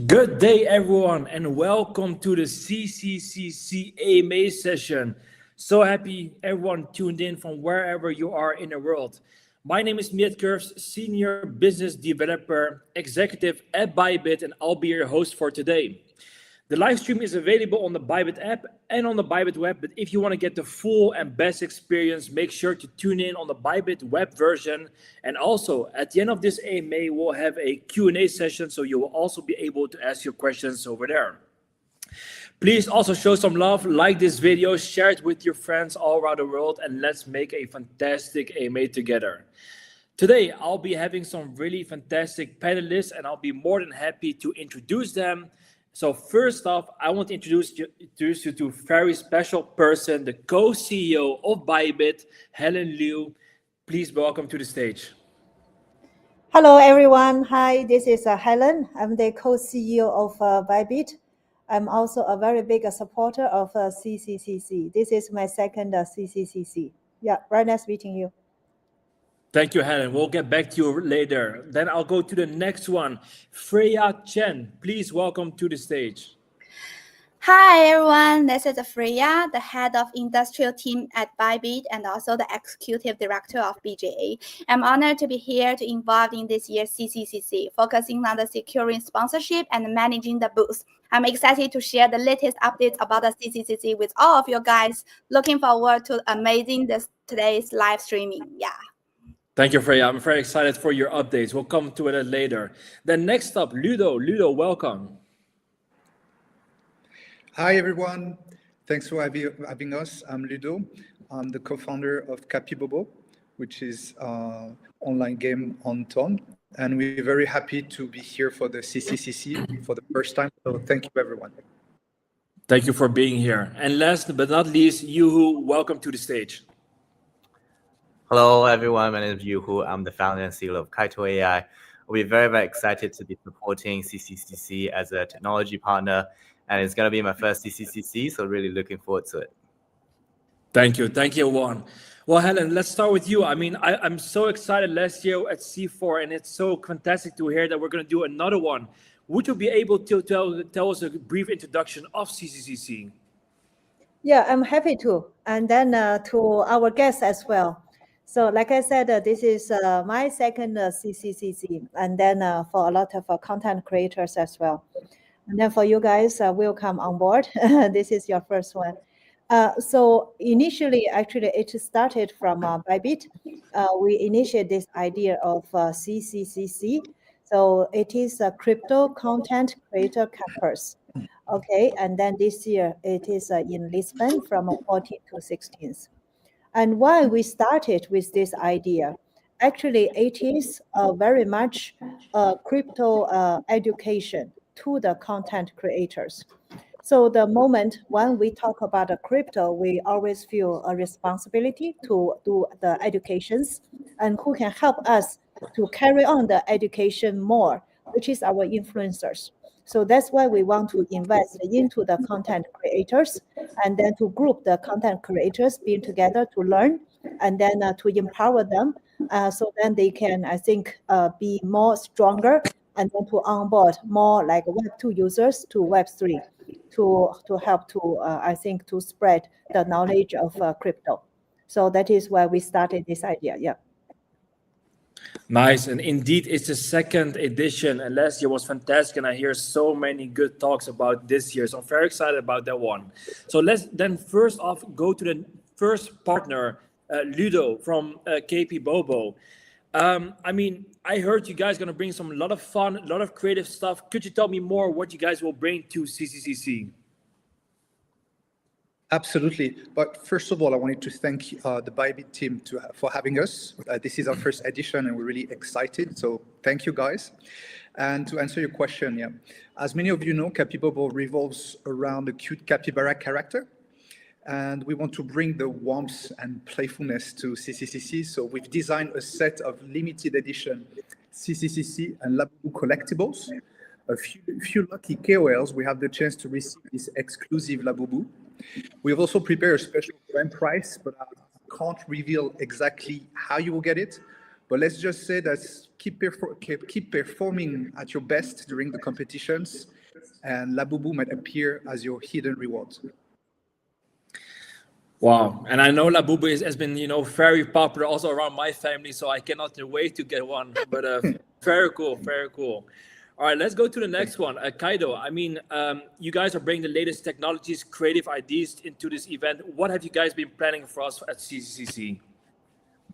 Good day, everyone, and welcome to the CCCC AMA session. So happy everyone tuned in from wherever you are in the world. My name is Miet Curves, Senior Business Developer, Executive at Bybit, and I'll be your host for today. The live stream is available on the Bybit app and on the Bybit web, but if you want to get the full and best experience, make sure to tune in on the Bybit web version. And also, at the end of this AMA, we'll have a Q&A session, so you will also be able to ask your questions over there. Please also show some love, like this video, share it with your friends all around the world, and let's make a fantastic AMA together. Today, I'll be having some really fantastic panelists, and I'll be more than happy to introduce them. So first off, I want to introduce you to a very special person, the co-CEO of Bybit, Helen Liu. Please welcome to the stage. Hello, everyone. Hi, this is Helen. I'm the co-CEO of Bybit. I'm also a very big supporter of CCCC. This is my second CCCC. Yeah, very nice meeting you. Thank you, Helen. We'll get back to you later. Then I'll go to the next one. Freya Chen, please welcome to the stage. Hi everyone, this is Freya, the head of industrial team at Bybit and also the executive director of BJA. I'm honored to be here to involve in this year's CCCC, focusing on the securing sponsorship and managing the booth. I'm excited to share the latest updates about the CCCC with all of you guys. Looking forward to today's live streaming. Yeah. Thank you, Freya. I'm very excited for your updates. We'll come to it later. Then next up, Ludo. Ludo, welcome. Hi, everyone. Thanks for having us. I'm Ludo. I'm the co-founder of Capibobo, which is an online game on Ton. And we're very happy to be here for the CCCC for the first time. So thank you, everyone. Thank you for being here. And last but not least, Yuhu, welcome to the stage. Hello, everyone. My name is Yuhu. I'm the founder and CEO of Kaito AI. We're very, very excited to be supporting CCCC as a technology partner. And it's going to be my first CCCC, so really looking forward to it. Thank you. Thank you, Juan. Well, Helen, let's start with you. I mean, I'm so excited last year at C4, and it's so fantastic to hear that we're going to do another one. Would you be able to tell us a brief introduction of CCCC? Yeah, I'm happy to. And then to our guests as well. So like I said, this is my second CCCC, and then for a lot of content creators as well. And then for you guys, welcome on board. This is your first one. So initially, actually, it started from Bybit. We initiated this idea of CCCC. So it is a crypto content creator campus. Okay, and then this year it is in Lisbon from 14th to 16th. And why we started with this idea? Actually, it is very much crypto education to the content creators. So the moment when we talk about crypto, we always feel a responsibility to do the educations and who can help us to carry on the education more, which is our influencers. So that's why we want to invest into the content creators and then to group the content creators being together to learn and then to empower them so then they can, I think, be more stronger and then to onboard more like Web2 users to Web3 to help to, I think, to spread the knowledge of crypto. So that is why we started this idea, yeah. Nice, and indeed it's the second edition, and last year was fantastic, and I hear so many good talks about this year, so I'm very excited about that one. So let's then first off go to the first partner, Ludo from Capibobo. I mean, I heard you guys gonna bring a lot of fun, a lot of creative stuff. Could you tell me more what you guys will bring to CCCC? Absolutely. But first of all, I wanted to thank the Bybit team for having us. This is our first edition and we're really excited. So thank you guys. And to answer your question, yeah, as many of you know, Capibobo revolves around the cute capybara character. And we want to bring the warmth and playfulness to CCCC. So we've designed a set of limited edition CCCC and Labubu collectibles. A few lucky KOLs, we have the chance to receive this exclusive Labubu. We've also prepared a special grand prize, but I can't reveal exactly how you will get it. But let's just say that keep performing at your best during the competitions, and Labubu might appear as your hidden reward. Wow, and I know Labubu has been, very popular also around my family, so I cannot wait to get one. But very cool, very cool. All right, let's go to the next one. Kaido, I mean, you guys are bringing the latest technologies, creative ideas into this event. What have you guys been planning for us at CCCC?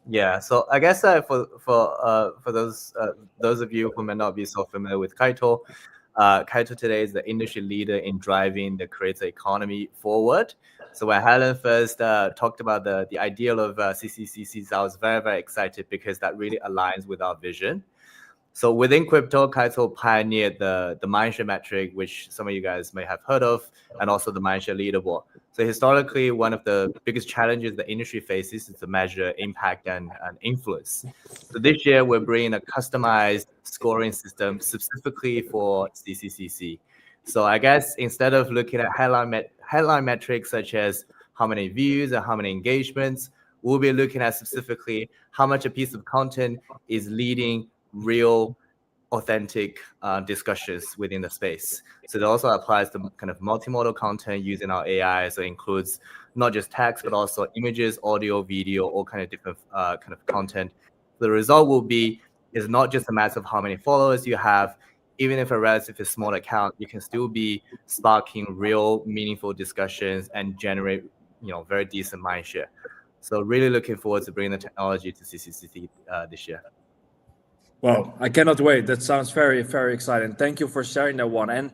Yeah, so I guess for those of you who may not be so familiar with Kaito, Kaito today is the industry leader in driving the creator economy forward. So when Helen first talked about the ideal of CCCCs, I was very, very excited because that really aligns with our vision. So within crypto, Kaito pioneered the mindshare metric, which some of you guys may have heard of, and also the mindshare leaderboard. So historically, one of the biggest challenges the industry faces is to measure impact and influence. So this year, we're bringing a customized scoring system specifically for CCCC. So I guess instead of looking at headline metrics such as how many views and how many engagements, we'll be looking at specifically how much a piece of content is leading real, authentic discussions within the space. So it also applies to kind of multimodal content using our AI. So it includes not just text, but also images, audio, video, all kind of different kind of content. The result will be is not just a matter of how many followers you have. Even if a relatively small account, you can still be sparking real, meaningful discussions and generate, very decent mindshare. So really looking forward to bringing the technology to CCCC this year. Well, I cannot wait. That sounds very, very exciting. Thank you for sharing that one. And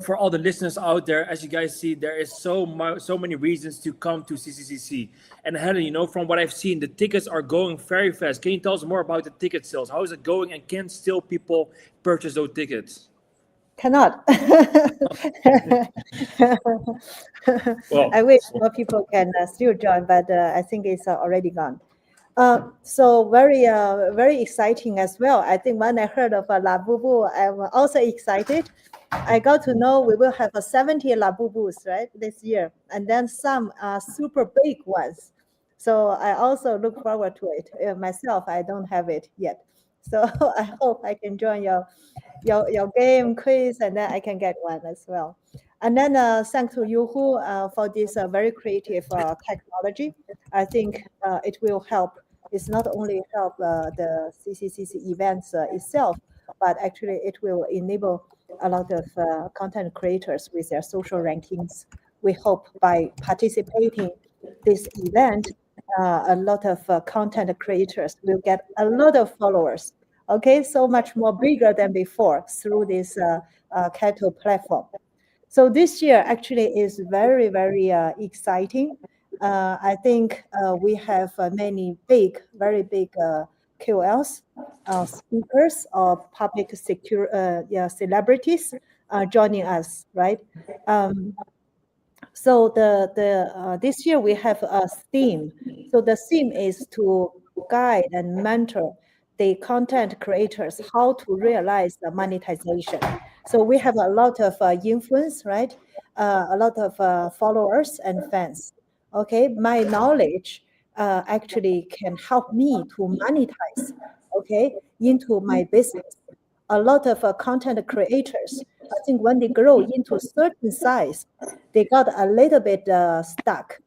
for all the listeners out there, as you guys see, there is so many reasons to come to CCCC. And Helen, from what I've seen, the tickets are going very fast. Can you tell us more about the ticket sales? How is it going, and can still people purchase those tickets? Cannot. Well, I wish more people can still join, but I think it's already gone. So very exciting as well. I think when I heard of Labubu, I'm also excited. I got to know we will have 70 Labubus, right, this year, and then some super big ones. So I also look forward to it. Myself, I don't have it yet. So I hope I can join your game quiz, and then I can get one as well. And then thanks to Yuhu for this very creative technology. I think it will help. It's not only help the CCCC events itself, but actually it will enable a lot of content creators with their social rankings. We hope by participating this event, a lot of content creators will get a lot of followers. Okay, so much more bigger than before through this Kaito platform. So this year actually is very, very exciting. I think we have many very big KOLs, speakers, or public celebrities joining us, right? So this year we have a theme. So the theme is to guide and mentor the content creators how to realize the monetization. So we have a lot of influence, right? A lot of followers and fans. Okay, my knowledge actually can help me to monetize, okay, into my business. A lot of content creators, I think when they grow into a certain size, they got a little bit stuck.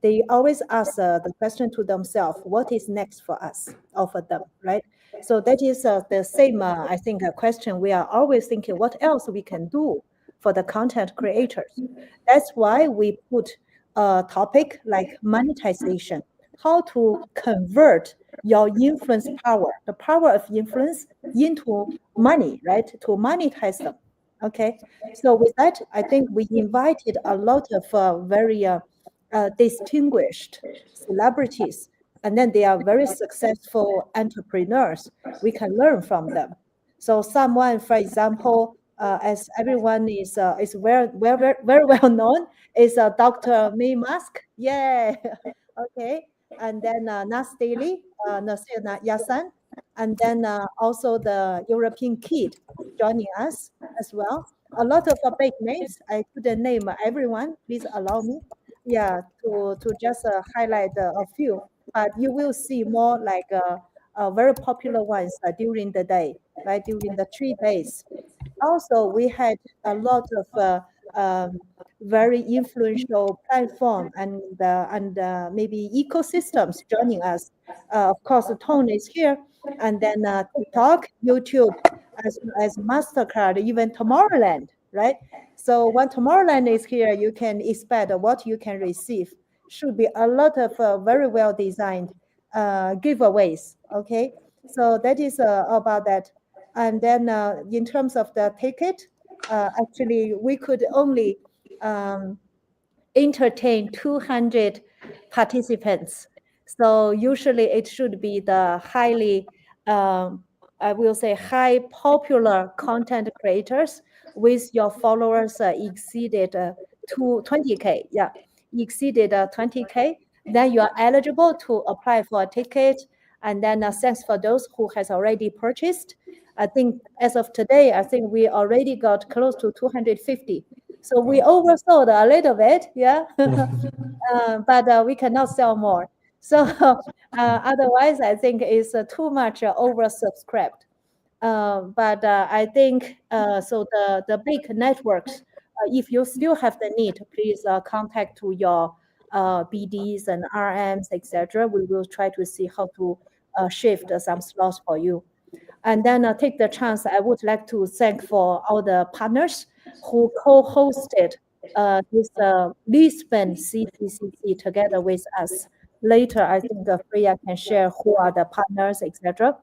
They always ask the question to themselves, what is next for us or for them, right? So that is the same, I think, question we are always thinking, what else we can do for the content creators? That's why we put a topic like monetization, how to convert your influence power, the power of influence, into money, right? To monetize them. Okay. So with that, I think we invited a lot of very distinguished celebrities, and then they are very successful entrepreneurs. We can learn from them. So someone, for example, as everyone is very well known, is Dr. May Musk. Yeah. Okay. And then Nas Daily, Nasir Yassin, and then also the European Kid joining us as well. A lot of big names. I couldn't name everyone. Please allow me. Yeah, to just highlight a few. But you will see more like very popular ones during the day, right? During the 3 days. Also, we had a lot of very influential platform and maybe ecosystems joining us. Of course, Tone is here, and then TikTok, YouTube, as Mastercard, even Tomorrowland, right? So when Tomorrowland is here, you can expect what you can receive. Should be a lot of very well designed giveaways. Okay, so that is about that. And then in terms of the ticket, actually we could only entertain 200 participants. So usually it should be the highly, I will say, high popular content creators with your followers exceeded 20K. Yeah, exceeded 20K. Then you are eligible to apply for a ticket. And then thanks for those who has already purchased. I think as of today, I think we already got close to 250. So we oversold a little bit, yeah, but we cannot sell more. So otherwise, I think it's too much oversubscribed. But I think so. The big networks, if you still have the need, please contact to your BDs and RMs, etc. We will try to see how to shift some slots for you. And then take the chance, I would like to thank for all the partners who co-hosted this Lisbon CCCC together with us. Later, I think Freya can share who are the partners, etc.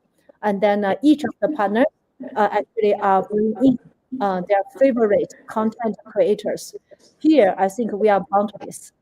And then each of the partners actually are bringing their favorite content creators. Here, I think we are boundaries.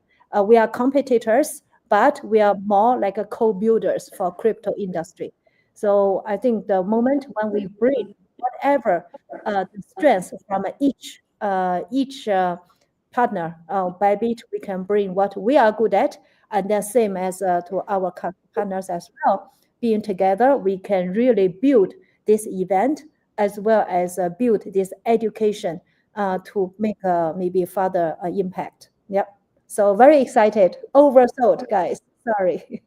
We are competitors, but we are more like a co-builders for crypto industry. So I think the moment when we bring whatever the strengths from each partner, Bybit, we can bring what we are good at, and then same as to our partners as well. Being together, we can really build this event as well as build this education to make maybe further impact. Yep. So very excited. Oversold, guys. Sorry.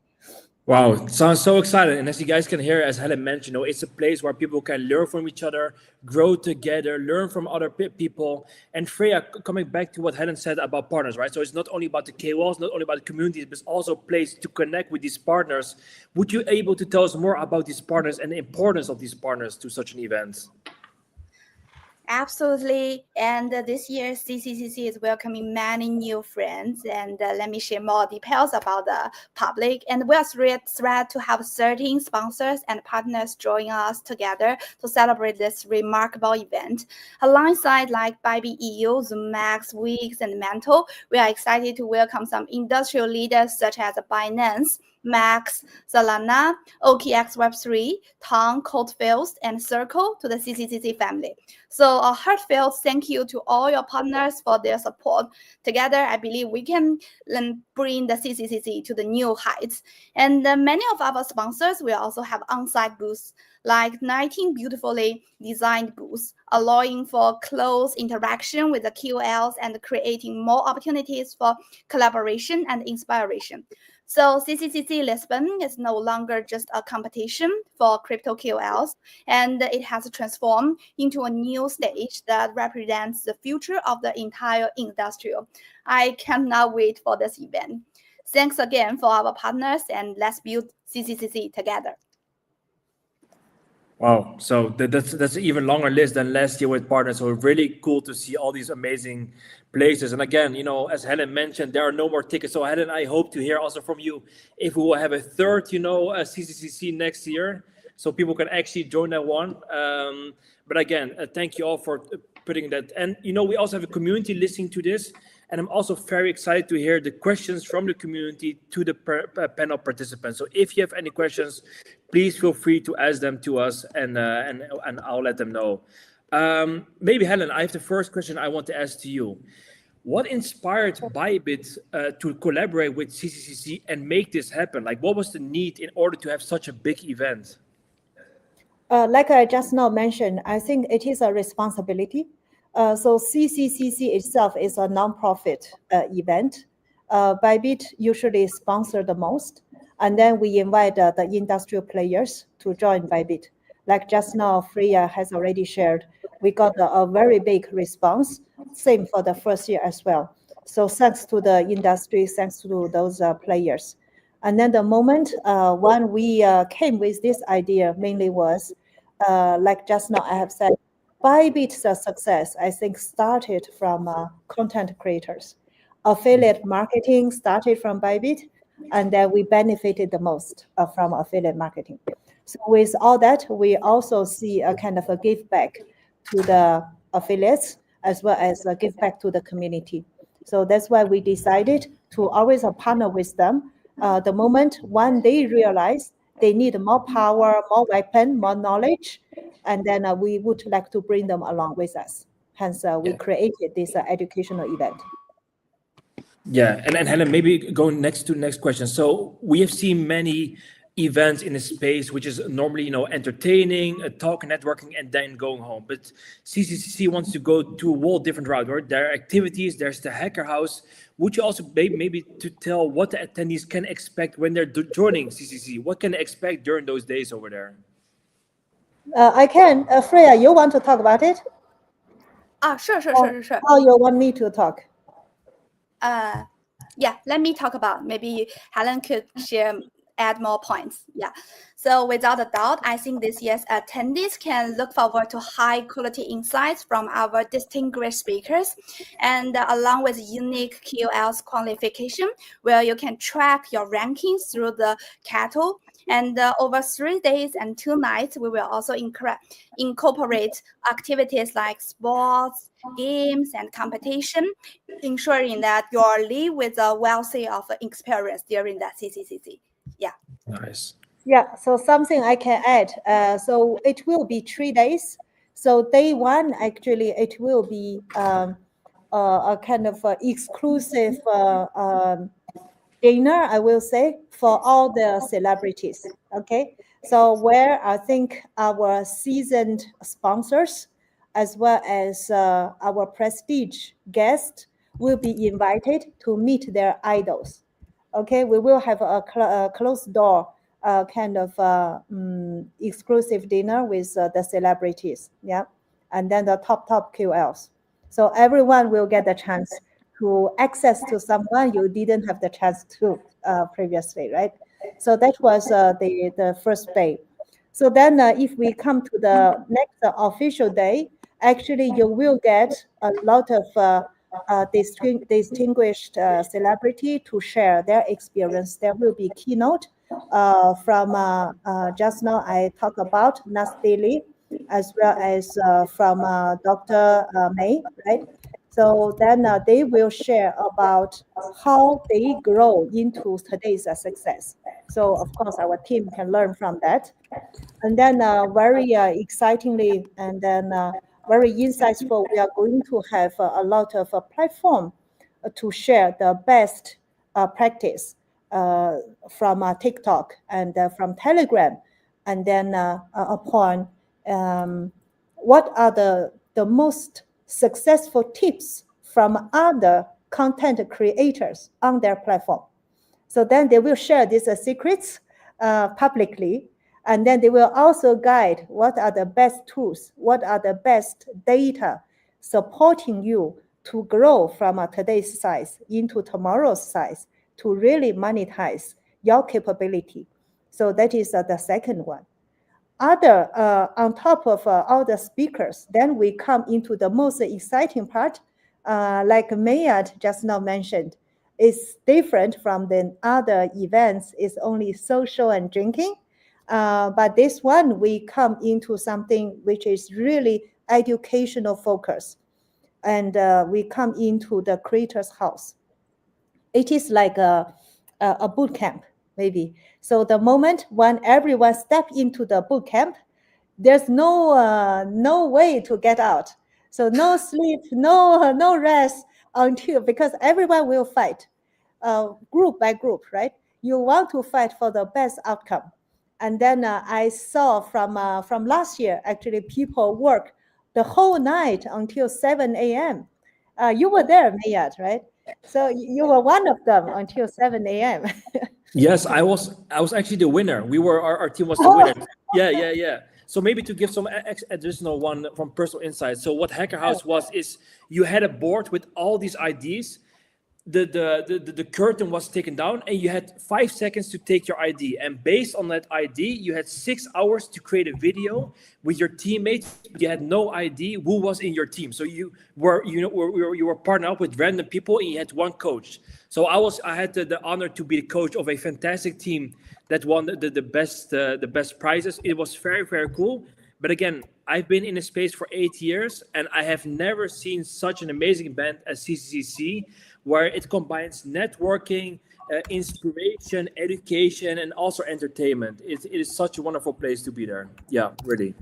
Wow, it sounds so exciting. And as you guys can hear, as Helen mentioned, it's a place where people can learn from each other, grow together, learn from other people. And Freya, coming back to what Helen said about partners, right? So it's not only about the KOLs, not only about the communities, but it's also a place to connect with these partners. Would you able to tell us more about these partners and the importance of these partners to such an event? Absolutely. And this year, CCCC is welcoming many new friends. And let me share more details about the public. And we are thrilled to have 13 sponsors and partners join us together to celebrate this remarkable event. Alongside like Bybit EU, ZoomX, Wix, and Mantle, we are excited to welcome some industrial leaders such as Binance, Max, Solana, OKX Web3, Tong, Coldfields, and Circle to the CCCC family. So a heartfelt thank you to all your partners for their support. Together, I believe we can bring the CCCC to the new heights. And many of our sponsors will also have on-site booths, like 19 beautifully designed booths, allowing for close interaction with the KOLs and creating more opportunities for collaboration and inspiration. So CCCC Lisbon is no longer just a competition for crypto KOLs, and it has transformed into a new stage that represents the future of the entire industry. I cannot wait for this event. Thanks again for our partners, and let's build CCCC together. Wow, so that's an even longer list than last year with partners. So really cool to see all these amazing places. And again, as Helen mentioned, there are no more tickets. So Helen, I hope to hear also from you if we will have a third, CCCC next year, so people can actually join that one. But again, thank you all for putting that. And we also have a community listening to this. And I'm also very excited to hear the questions from the community to the panel participants. So if you have any questions, please feel free to ask them to us, and I'll let them know. Maybe Helen, I have the first question I want to ask to you. What inspired Bybit to collaborate with CCCC and make this happen? Like, what was the need in order to have such a big event? Like I just now mentioned, I think it is a responsibility. So CCCC itself is a nonprofit event, Bybit usually sponsor the most, and then we invite the industrial players to join Bybit. Like just now, Freya has already shared, we got a very big response. Same for the first year as well. So thanks to the industry, thanks to those players. And then the moment when we came with this idea, mainly was, like just now I have said, Bybit's success, I think, started from content creators. Affiliate marketing started from Bybit, and then we benefited the most from affiliate marketing. So with all that, we also see a kind of a give back to the affiliates as well as a give back to the community. So that's why we decided to always partner with them. The moment when they realize they need more power, more weapon, more knowledge, and then we would like to bring them along with us. Hence, we created this educational event. Yeah, and Helen, maybe going next to next question. So we have seen many events in a space which is normally, entertaining, a talk, networking, and then going home. But CCCC wants to go to a whole different route, right? There are activities, there's the hacker house. Would you also maybe to tell what the attendees can expect when they're joining CCC? What can they expect during those days over there? I can. Freya, you want to talk about it? Sure. Or you want me to talk? Yeah, let me talk about, maybe Helen could add more points. Yeah, so without a doubt, I think this year's attendees can look forward to high quality insights from our distinguished speakers, and along with unique QL's qualification, where you can track your rankings through the cattle. And over 3 days and 2 nights, we will also incorporate activities like sports, games, and competition, ensuring that you live with a wealthy of experience during that CCCC. Yeah. Nice. Yeah, so something I can add. So it will be 3 days. So day one, actually, it will be a kind of exclusive dinner, I will say, for all the celebrities. Okay, so where I think our seasoned sponsors, as well as our prestige guests, will be invited to meet their idols. Okay, we will have a closed door kind of exclusive dinner with the celebrities. Yeah, and then the top QLs. So everyone will get the chance to access to someone you didn't have the chance to previously, right? So that was the first day. So then if we come to the next official day, actually you will get a lot of distinguished celebrity to share their experience. There will be keynote from just now I talked about Nas Daily, as well as from Dr. May, right? So then they will share about how they grow into today's success. So of course our team can learn from that. And then very excitingly, and then very insightful, we are going to have a lot of platform to share the best practice from TikTok and from Telegram. And then upon what are the most successful tips from other content creators on their platform. So then they will share these secrets publicly, and then they will also guide what are the best tools, what are the best data supporting you to grow from today's size into tomorrow's size to really monetize your capability. So that is the second one. On top of all the speakers, then we come into the most exciting part, like Mayat just now mentioned. It's different from the other events. It's only social and drinking. But this one, we come into something which is really educational focus. And we come into the creator's house. It is like a boot camp, maybe. So the moment when everyone step into the boot camp, there's no way to get out. So no sleep, no rest because everyone will fight, group by group, right? You want to fight for the best outcome. And then I saw from last year, actually, people work the whole night until 7 a.m. You were there, Mayat, right? So you were one of them until 7 a.m. Yes, I was actually the winner. Our team was the winner. Yeah. So maybe to give some additional one from personal insight. So what Hacker House was is you had a board with all these IDs. The curtain was taken down and you had 5 seconds to take your ID, and based on that ID you had 6 hours to create a video with your teammates. You had no ID who was in your team, so you were partnered up with random people and you had one coach. So I had the honor to be the coach of a fantastic team that won the best prizes. It was very, very cool. But again, I've been in the space for 8 years and I have never seen such an amazing event as CCCC, where it combines networking, inspiration, education, and also entertainment. It is such a wonderful place to be there. Yeah, really.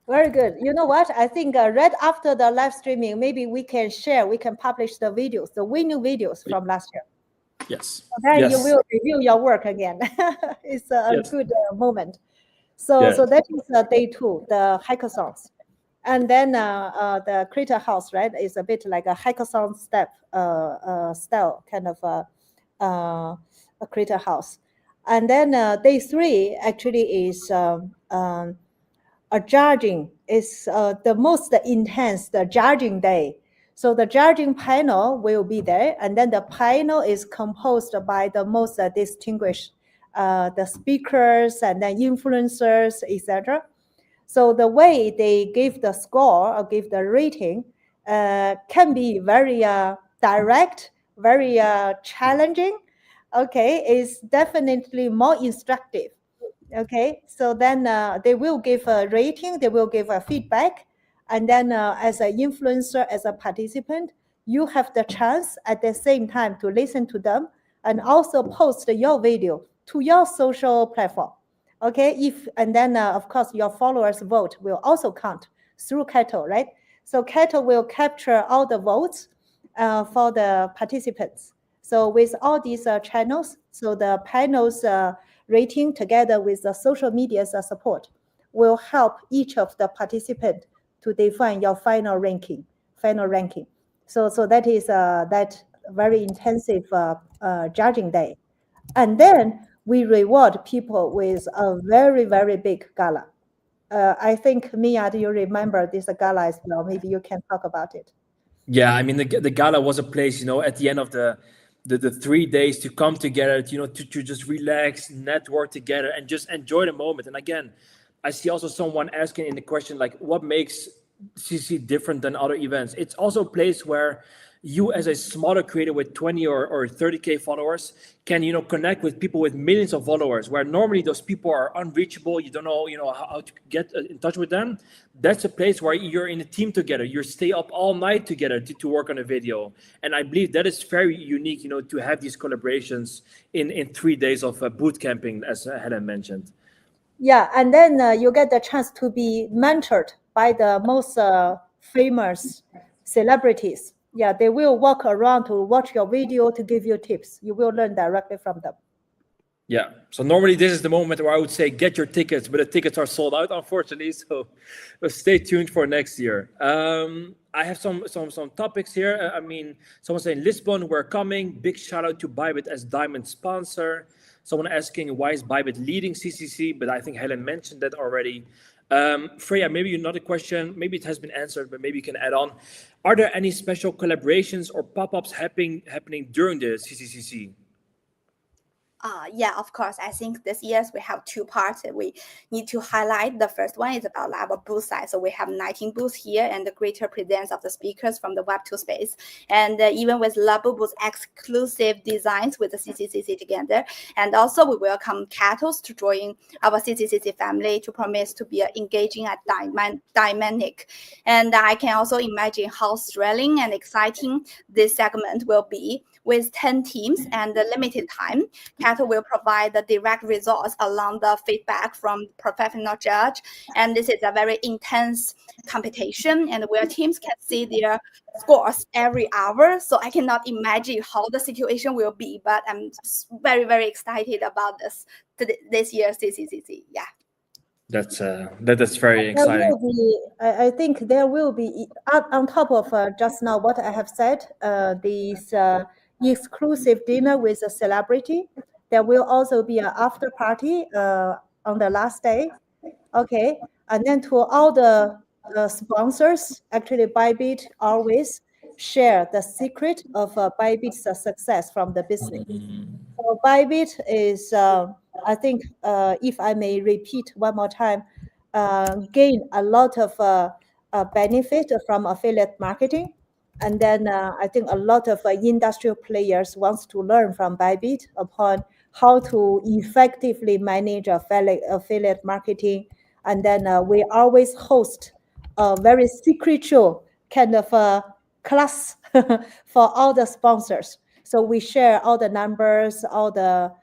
Very good. You know what? I think right after the live streaming, maybe we can publish the videos, the winning videos from last year. Yes. Then yes. you will review your work again. It's a Yes. good moment. So Yes. so that is day 2, the hackathons. And then the creator house, right, is a bit like a hackathon style kind of a creator house. And then day 3 actually is a judging. Is the most intense, the judging day. So the judging panel will be there, and then the panel is composed by the most distinguished, the speakers and then influencers, etc. So the way they give the score or give the rating can be very direct, very challenging. Okay, it's definitely more instructive. Okay, so then they will give a rating, they will give a feedback, and then as an influencer, as a participant, you have the chance at the same time to listen to them and also post your video to your social platform. Okay, and then of course your followers' vote will also count through Kettle, right? So Kettle will capture all the votes for the participants. So with all these channels, so the panels rating together with the social media's support will help each of the participants to define your final ranking. So that is that very intensive judging day. And then we reward people with a very, very big gala. I think, Mia, do you remember this gala as well? Maybe you can talk about it. Yeah, I mean the gala was a place, at the end of the 3 days to come together, to just relax, network together, and just enjoy the moment. And again, I see also someone asking in the question, like, what makes CC different than other events? It's also a place where you, as a smaller creator with 20 or 30K followers, can connect with people with millions of followers, where normally those people are unreachable. You don't know how to get in touch with them. That's a place where you're in a team together. You stay up all night together to work on a video, and I believe that is very unique. To have these collaborations in 3 days of boot camping, as Helen mentioned. Yeah, and then you get the chance to be mentored by the most famous celebrities. Yeah, they will walk around to watch your video to give you tips. You will learn directly from them. Yeah, so normally this is the moment where I would say get your tickets, but the tickets are sold out, unfortunately. So stay tuned for next year. I have some topics here. I mean, someone saying Lisbon, we're coming. Big shout out to Bybit as diamond sponsor. Someone asking why is Bybit leading CCC, but I think Helen mentioned that already. Freya, maybe another question. Maybe it has been answered, but maybe you can add on. Are there any special collaborations or pop-ups happening during the CCCC? Yeah, of course. I think this year we have 2 parts that we need to highlight. The first one is about our booth side. So we have 19 booths here and the greater presence of the speakers from the Web2 space. And even with Labo booth exclusive designs with the CCCC together. And also we welcome Cattles to join our CCCC family to promise to be engaging and dynamic. And I can also imagine how thrilling and exciting this segment will be. With 10 teams and the limited time, Cattle will provide the direct results along the feedback from professional judge. And this is a very intense competition and where teams can see their scores every hour. So I cannot imagine how the situation will be, but I'm very, very excited about this year's CCCC. Yeah. That's very exciting. I think there will be, on top of just now what I have said, these exclusive dinner with a celebrity. There will also be an after party on the last day. Okay, and then to all the sponsors, actually Bybit always share the secret of Bybit's success from the business. So Bybit is, I think, if I may repeat one more time, gain a lot of benefit from affiliate marketing. And then I think a lot of industrial players wants to learn from Bybit upon how to effectively manage affiliate marketing. And then we always host a very secretive kind of class for all the sponsors. So we share all the numbers, all the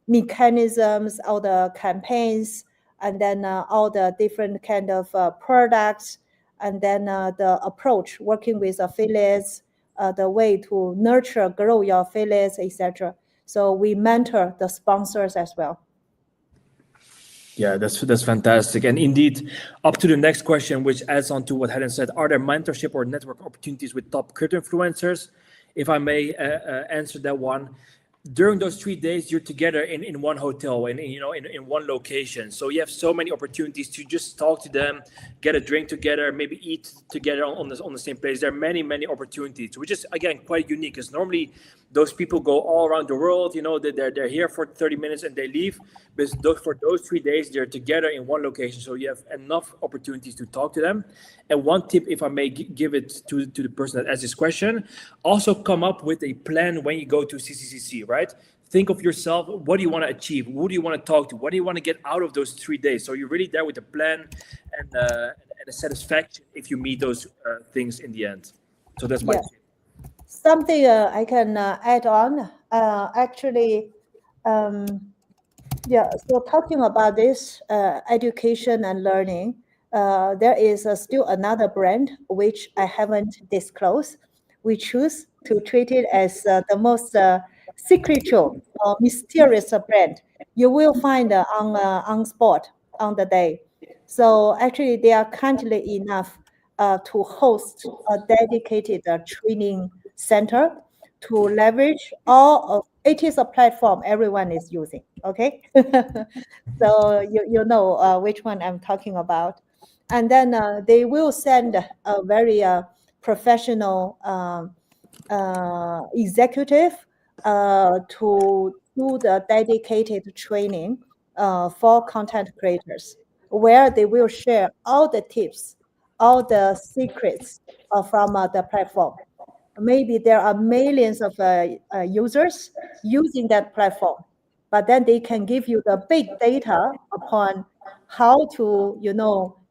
mechanisms, all the campaigns, and then all the different kind of products, and then the approach working with affiliates, the way to nurture, grow your affiliates, etc. So we mentor the sponsors as well. Yeah, that's fantastic. And indeed, up to the next question, which adds on to what Helen said, are there mentorship or network opportunities with top crypto influencers? If I may answer that one. During those 3 days, you're together in one hotel and in one location. So you have so many opportunities to just talk to them, get a drink together, maybe eat together on the same place. There are many opportunities, which is again quite unique. Because normally those people go all around the world. They're here for 30 minutes and they leave. But for those 3 days, they're together in one location. So you have enough opportunities to talk to them. And one tip, if I may give it to the person that asked this question, also come up with a plan when you go to CCCC, right? Think of yourself, what do you want to achieve? Who do you want to talk to? What do you want to get out of those 3 days? So you're really there with a plan and a satisfaction if you meet those things in the end. So that's my tip. Something I can add on, actually, so talking about this education and learning, there is still another brand which I haven't disclosed. We choose to treat it as the most secretive or mysterious brand you will find on spot on the day. So actually, they are kindly enough to host a dedicated training center to leverage all of it. Is a platform everyone is using. Okay, so you know which one I'm talking about. And then they will send a very professional executive to do the dedicated training for content creators, where they will share all the tips, all the secrets from the platform. Maybe there are millions of users using that platform, but then they can give you the big data upon how to,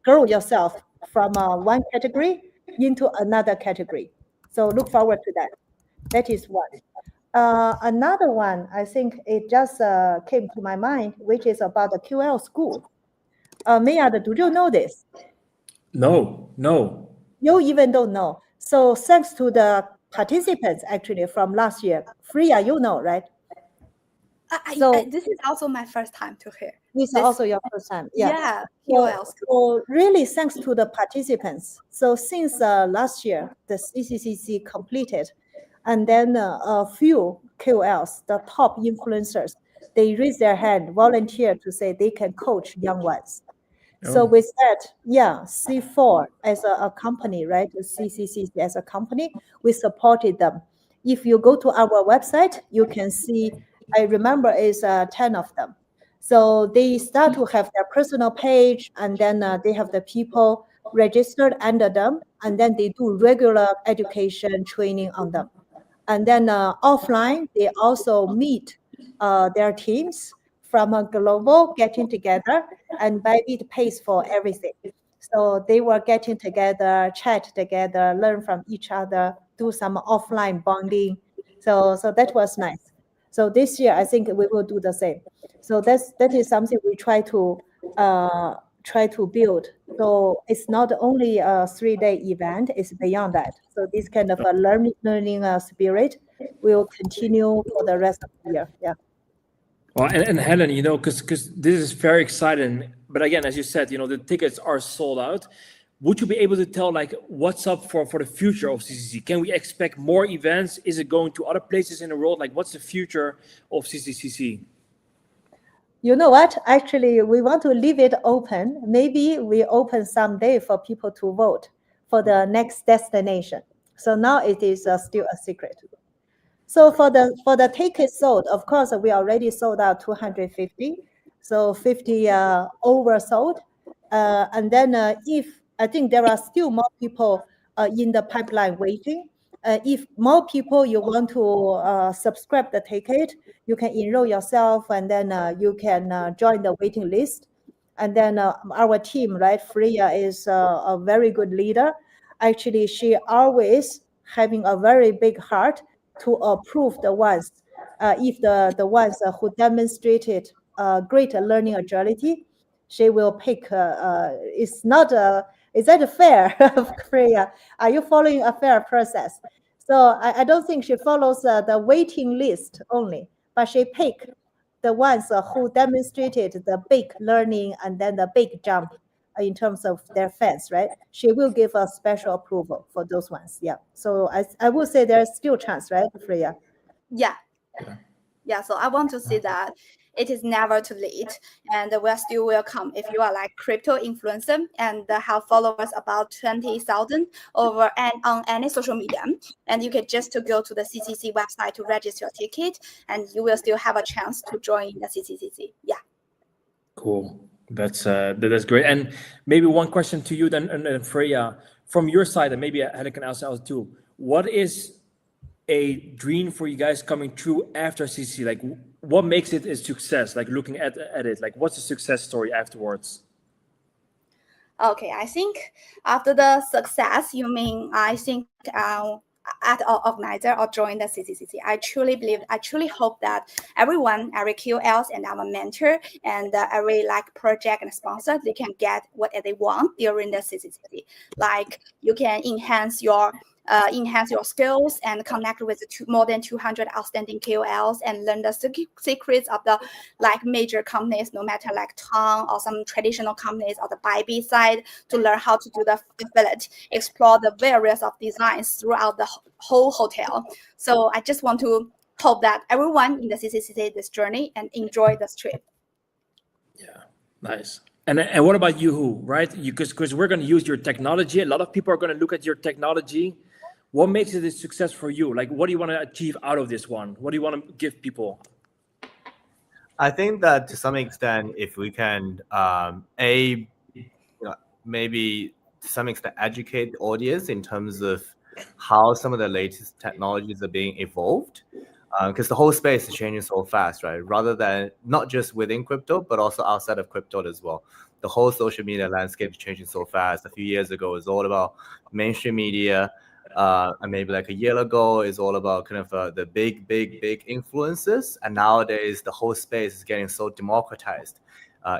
grow yourself from one category into another category. So look forward to that. That is one. Another one, I think it just came to my mind, which is about the QL school. Mayad, do you know this? No. You even don't know. So thanks to the participants actually from last year, Freya, you know, right? This is also my first time to hear. This is also your first time. Yeah. So really thanks to the participants. So since last year, the CCCC completed, and then a few KOLs, the top influencers, they raised their hand, volunteered to say they can coach young ones. So with that, C4 as a company, right? The CCCC as a company, we supported them. If you go to our website, you can see, I remember it's 10 of them. So they start to have their personal page, and then they have the people registered under them, and then they do regular education training on them. And then offline, they also meet their teams from a global getting together, and Bybit pays for everything. So they were getting together, chat together, learn from each other, do some offline bonding. So that was nice. So this year, I think we will do the same. So that is something we try to build. So it's not only a 3-day event; it's beyond that. So this kind of a learning spirit will continue for the rest of the year. Yeah. Well, and Helen, because this is very exciting. But again, as you said, the tickets are sold out. would you be able to tell like what's up for the future of CCC? Can we expect more events? Is it going to other places in the world? Like what's the future of CCCC? You know what? Actually, we want to leave it open. Maybe we open someday for people to vote for the next destination. So now it is still a secret. So for the tickets sold, of course, we already sold out 250. So 50 oversold. And then if I think there are still more people in the pipeline waiting. If more people you want to subscribe the ticket, you can enroll yourself and then you can join the waiting list. And then our team, right, Freya is a very good leader. Actually, she always having a very big heart to approve the ones, if the ones who demonstrated great learning agility, she will pick. It's not is that fair, Freya? Are you following a fair process? So I don't think she follows the waiting list only, but she pick the ones who demonstrated the big learning and then the big jump in terms of their fans, right? She will give a special approval for those ones. Yeah. So I would say there's still chance, right, Freya? Yeah, so I want to say that it is never too late, and we're still welcome if you are like crypto influencer and have followers about 20,000 over and on any social media, and you can just to go to the CCC website to register your ticket, and you will still have a chance to join the CCCC. Yeah. Cool. That's great. And maybe one question to you then, and Freya, from your side, and maybe Helen can ask out too. What is a dream for you guys coming true after CCC? Like, what makes it a success? Like looking at it, like what's the success story afterwards? Okay, I think after the success, you mean I think at our organizer or join the CCCC. I truly believe, I truly hope that everyone, every QLs and our mentor and every like project and sponsor, they can get what they want during the CCCC. Like you can enhance your skills and connect with more than 200 outstanding KOLs and learn the secrets of the like major companies, no matter like Tong or some traditional companies or the Bybit side, to learn how to do the affiliate, explore the various of designs throughout the whole hotel. So I just want to hope that everyone in the CCCC this journey and enjoy this trip. Yeah, nice. And what about you, right? Because we're going to use your technology. A lot of people are going to look at your technology. What makes it a success for you? Like, what do you want to achieve out of this one? What do you want to give people? I think that to some extent, if we can, maybe to some extent educate the audience in terms of how some of the latest technologies are being evolved, because the whole space is changing so fast, right? Rather than not just within crypto, but also outside of crypto as well. The whole social media landscape is changing so fast. A few years ago, it was all about mainstream media. And maybe like a year ago is all about kind of the big influences. And nowadays, the whole space is getting so democratized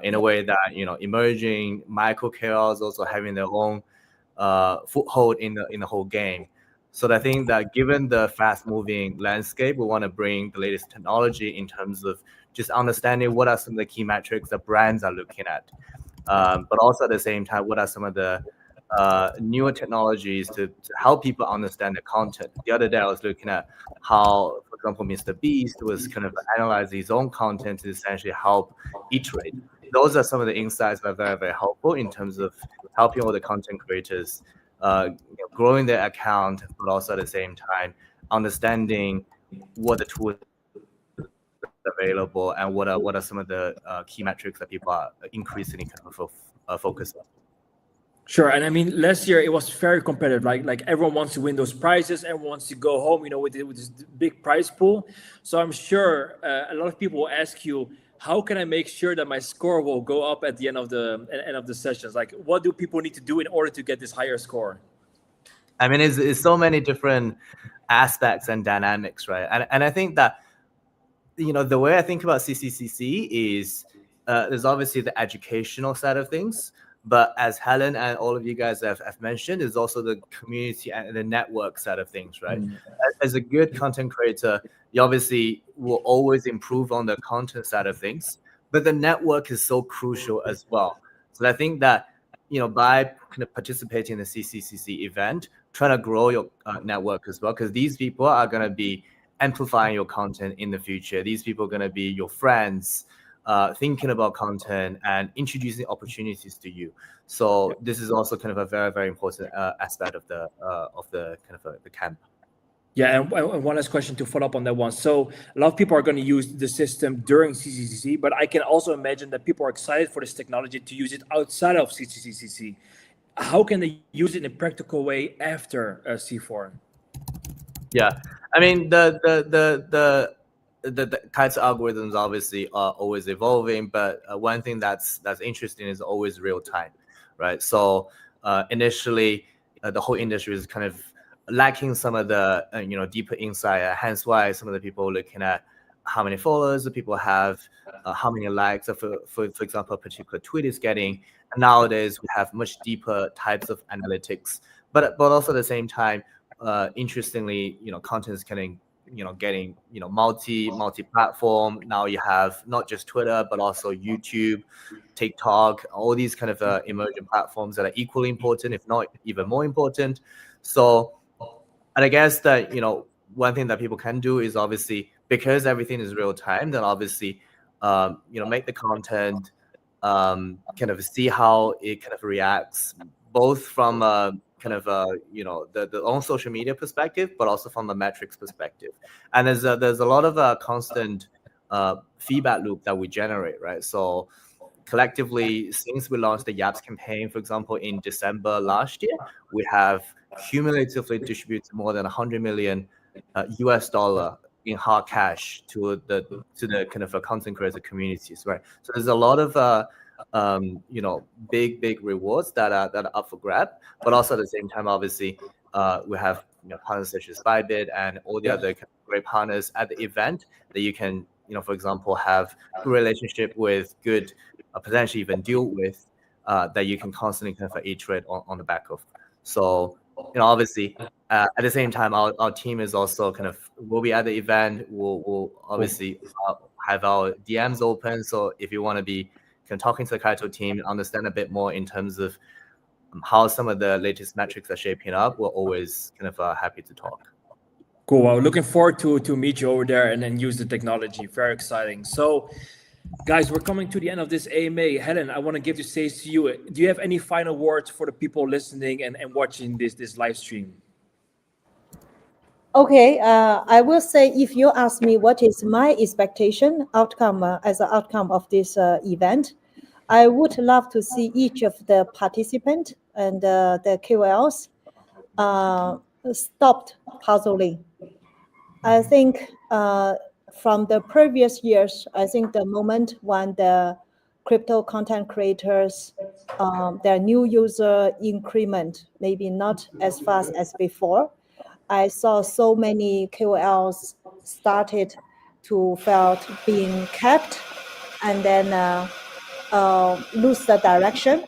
in a way that, emerging micro KOLs also having their own foothold in the whole game. So I think that given the fast-moving landscape, we want to bring the latest technology in terms of just understanding what are some of the key metrics that brands are looking at. But also at the same time, what are some of the newer technologies to help people understand the content. The other day I was looking at how, for example, Mr. Beast was kind of analyzing his own content to essentially help iterate. Those are some of the insights that are very, very helpful in terms of helping all the content creators growing their account, but also at the same time understanding what the tools available and what are some of the key metrics that people are increasingly kind of focused on. Sure, and I mean, last year it was very competitive. Like everyone wants to win those prizes. Everyone wants to go home, with this big prize pool. So I'm sure a lot of people will ask you, how can I make sure that my score will go up at the end of the sessions? Like, what do people need to do in order to get this higher score? I mean, it's so many different aspects and dynamics, right? And I think that the way I think about CCCC is there's obviously the educational side of things. But as Helen and all of you guys have mentioned, is also the community and the network side of things, right? As a good content creator, you obviously will always improve on the content side of things, but the network is so crucial as well. So I think that by kind of participating in the CCCC event, trying to grow your network as well, because these people are going to be amplifying your content in the future. These people are going to be your friends, thinking about content and introducing opportunities to you. So this is also kind of a very, very important aspect of the kind of the camp. Yeah, and one last question to follow up on that one. So a lot of people are going to use the system during CCCC, but I can also imagine that people are excited for this technology to use it outside of CCCC. How can they use it in a practical way after C4? Yeah, I mean the kinds of algorithms obviously are always evolving, but one thing that's interesting is always real time, right? So initially, the whole industry is kind of lacking some of the deeper insight. Hence why some of the people are looking at how many followers the people have, how many likes, for example, a particular tweet is getting. And nowadays we have much deeper types of analytics, but also at the same time, interestingly, content is getting multi-platform. Now you have not just Twitter, but also YouTube, TikTok, all these kind of emerging platforms that are equally important, if not even more important. So, and I guess that, one thing that people can do is obviously, because everything is real time, then obviously, make the content, kind of see how it kind of reacts, both from kind of the own social media perspective, but also from the metrics perspective. And there's a lot of constant feedback loop that we generate, right? So collectively, since we launched the Yaps campaign, for example, in December last year, we have cumulatively distributed more than $100 million US in hard cash to the kind of content creator communities, right? So there's a lot of big rewards that are up for grab, but also at the same time, obviously, we have partners such as Bybit and all the other great partners at the event that you can, for example, have good relationship with, good potentially even deal with, that you can constantly kind of iterate on the back of. So obviously, at the same time, our team is also will be at the event. We'll obviously have our DMs open. So if you want to be talking to the Kaito team, understand a bit more in terms of how some of the latest metrics are shaping up, we're always happy to talk. Cool. Well, looking forward to meet you over there and then use the technology. Very exciting. So, guys, we're coming to the end of this AMA. Helen, I want to give the stage to you. Do you have any final words for the people listening and watching this live stream? Okay, I will say, if you ask me what is my expectation outcome as an outcome of this event, I would love to see each of the participants and the KOLs stopped puzzling. I think from the previous years, I think the moment when the crypto content creators, their new user increment, maybe not as fast as before, I saw so many KOLs started to felt being kept and then lose the direction.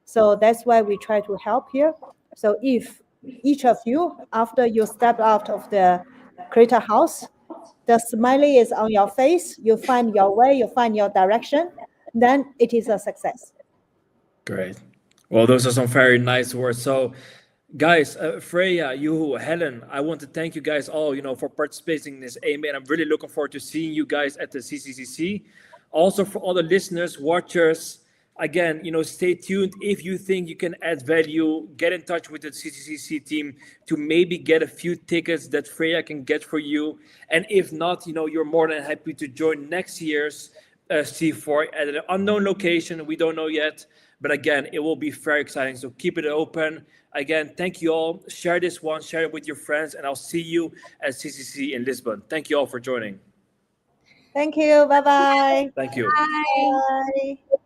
So that's why we try to help here. So if each of you, after you step out of the creator house, the smiley is on your face, you find your way, you find your direction, then it is a success. Great. Well, those are some very nice words. So, guys, Freya, you, Helen, I want to thank you guys all, for participating in this AMA, and I'm really looking forward to seeing you guys at the CCCC. Also, for all the listeners, watchers, again, stay tuned. If you think you can add value, get in touch with the CCCC team to maybe get a few tickets that Freya can get for you. And if not, you're more than happy to join next year's C4 at an unknown location. We don't know yet. But again, it will be very exciting. So keep it open. Again, thank you all. Share this one, share it with your friends, and I'll see you at CCC in Lisbon. Thank you all for joining. Thank you. Bye-bye. Thank you. Bye. Bye.